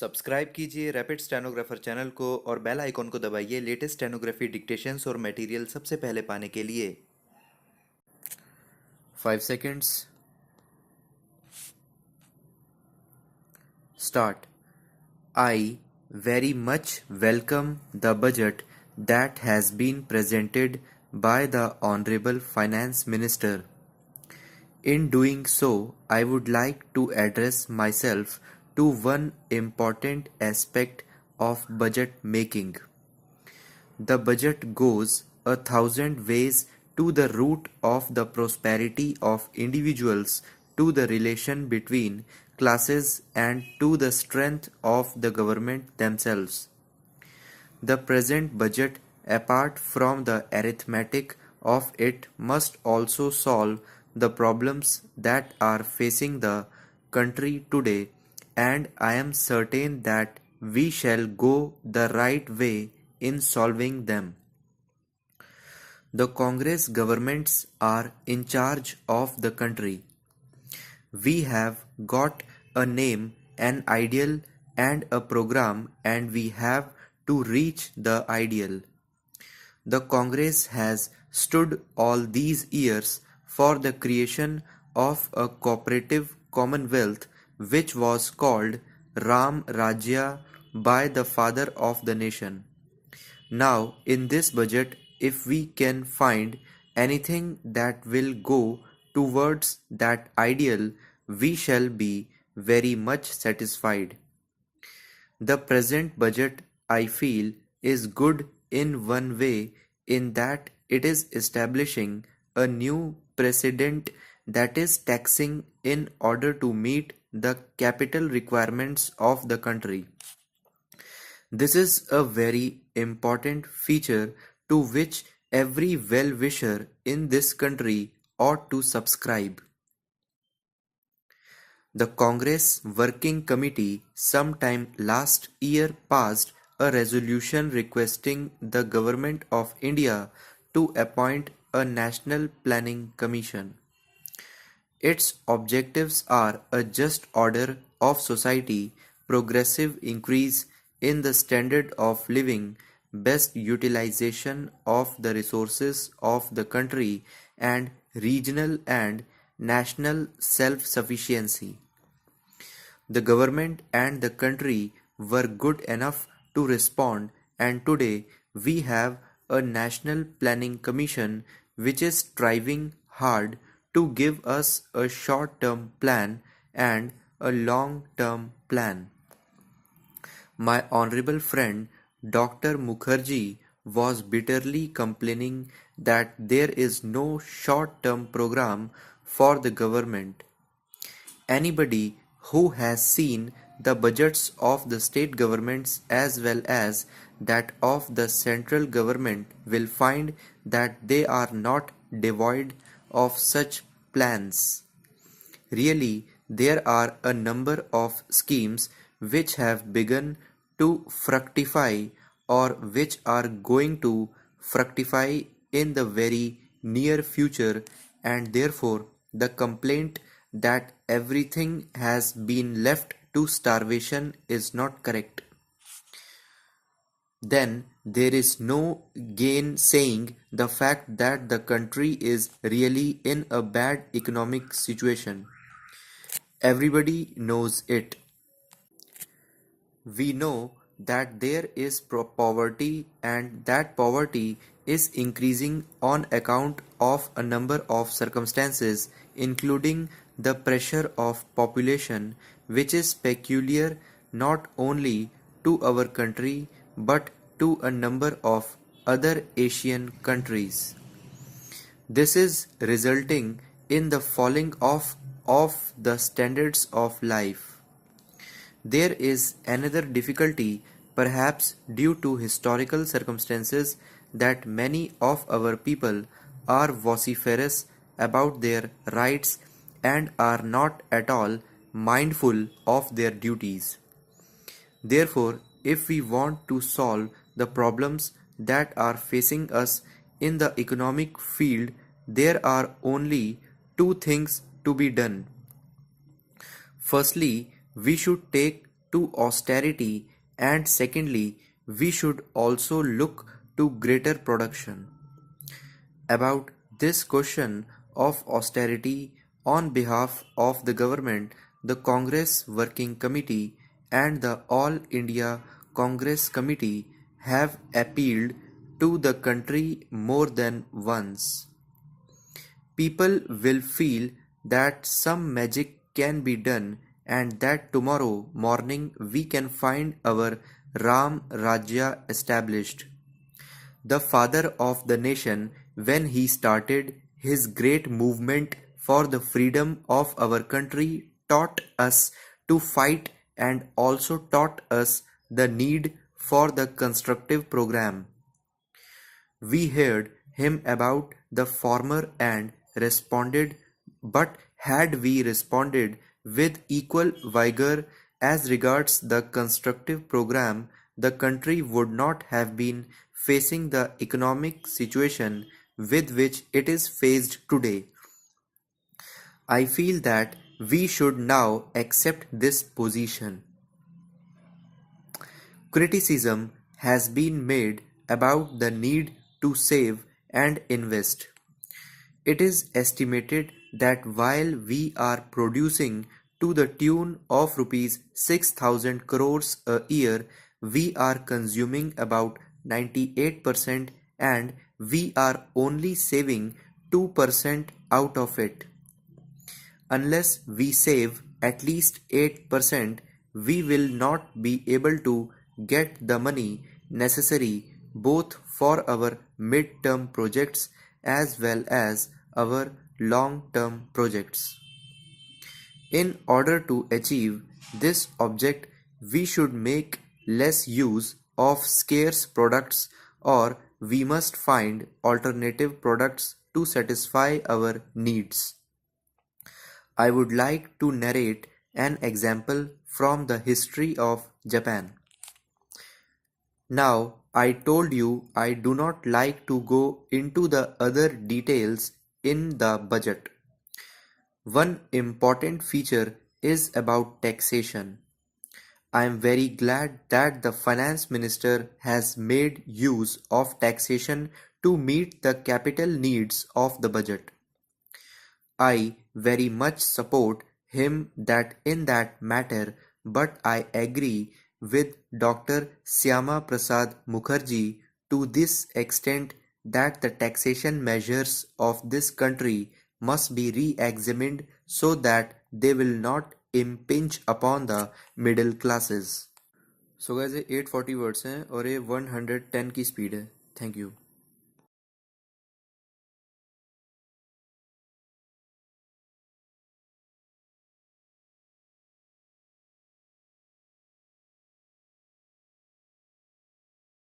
Subscribe कीजिए rapid stenographer channel को और बेल आइकॉन को दबाइए लेटेस्ट स्टेनोग्राफी डिक्टेशंस और मटेरियल सबसे पहले पाने के लिए। 5 seconds. Start. I very much welcome the budget that has been presented by the Honorable Finance Minister. In doing so, I would like to address myself to one important aspect of budget making. The budget goes 1,000 ways to the root of the prosperity of individuals, to the relation between classes, and to the strength of the government themselves. The present budget, apart from the arithmetic of it, must also solve the problems that are facing the country today, and I am certain that we shall go the right way in solving them. The Congress governments are in charge of the country. We have got a name, an ideal, and a program, and we have to reach the ideal. The Congress has stood all these years for the creation of a cooperative commonwealth which was called Ram Rajya by the father of the nation. Now, in this budget, if we can find anything that will go towards that ideal, we shall be very much satisfied. The present budget, I feel, is good in one way, in that it is establishing a new precedent, that is taxing in order to meet the capital requirements of the country. This is a very important feature to which every well-wisher in this country ought to subscribe. The Congress Working Committee sometime last year passed a resolution requesting the Government of India to appoint a National Planning Commission. Its objectives are a just order of society, progressive increase in the standard of living, best utilization of the resources of the country, and regional and national self-sufficiency. The government and the country were good enough to respond, and today we have a National Planning Commission which is striving hard to give us a short-term plan and a long-term plan. My honorable friend Dr. Mukherjee was bitterly complaining that there is no short-term program for the government. Anybody who has seen the budgets of the state governments as well as that of the central government will find that they are not devoid of such plans. Really, there are a number of schemes which have begun to fructify or which are going to fructify in the very near future, and therefore the complaint that everything has been left to starvation is not correct. Then there is no gainsaying the fact that the country is really in a bad economic situation. Everybody knows it. We know that there is poverty, and that poverty is increasing on account of a number of circumstances, including the pressure of population, which is peculiar not only to our country but to a number of other Asian countries. This is resulting in the falling off of the standards of life. There is another difficulty, perhaps due to historical circumstances, that many of our people are vociferous about their rights and are not at all mindful of their duties. Therefore, if we want to solve the problems that are facing us in the economic field, there are only two things to be done. Firstly, we should take to austerity, and secondly, we should also look to greater production. About this question of austerity on behalf of the government, the Congress Working Committee and the All India Congress Committee have appealed to the country more than once. People will feel that some magic can be done and that tomorrow morning we can find our Ram Rajya established. The father of the nation, when he started his great movement for the freedom of our country, taught us to fight and also taught us the need for the constructive program. We heard him about the former and responded, but had we responded with equal vigor as regards the constructive program, the country would not have been facing the economic situation with which it is faced today. I feel that we should now accept this position. Criticism has been made about the need to save and invest. It is estimated that while we are producing to the tune of rupees 6,000 crores a year, we are consuming about 98% and we are only saving 2% out of it. Unless we save at least 8%, we will not be able to get the money necessary both for our mid-term projects as well as our long-term projects. In order to achieve this object, we should make less use of scarce products or we must find alternative products to satisfy our needs. I would like to narrate an example from the history of Japan. Now, I told you I do not like to go into the other details in the budget. One important feature is about taxation. I am very glad that the finance minister has made use of taxation to meet the capital needs of the budget. I very much support him that in that matter, but I agree with Dr. Syama Prasad Mukherjee to this extent that the taxation measures of this country must be re-examined so that they will not impinge upon the middle classes. So guys, ये 840 words हैं और ये 110 की speed है. Thank you.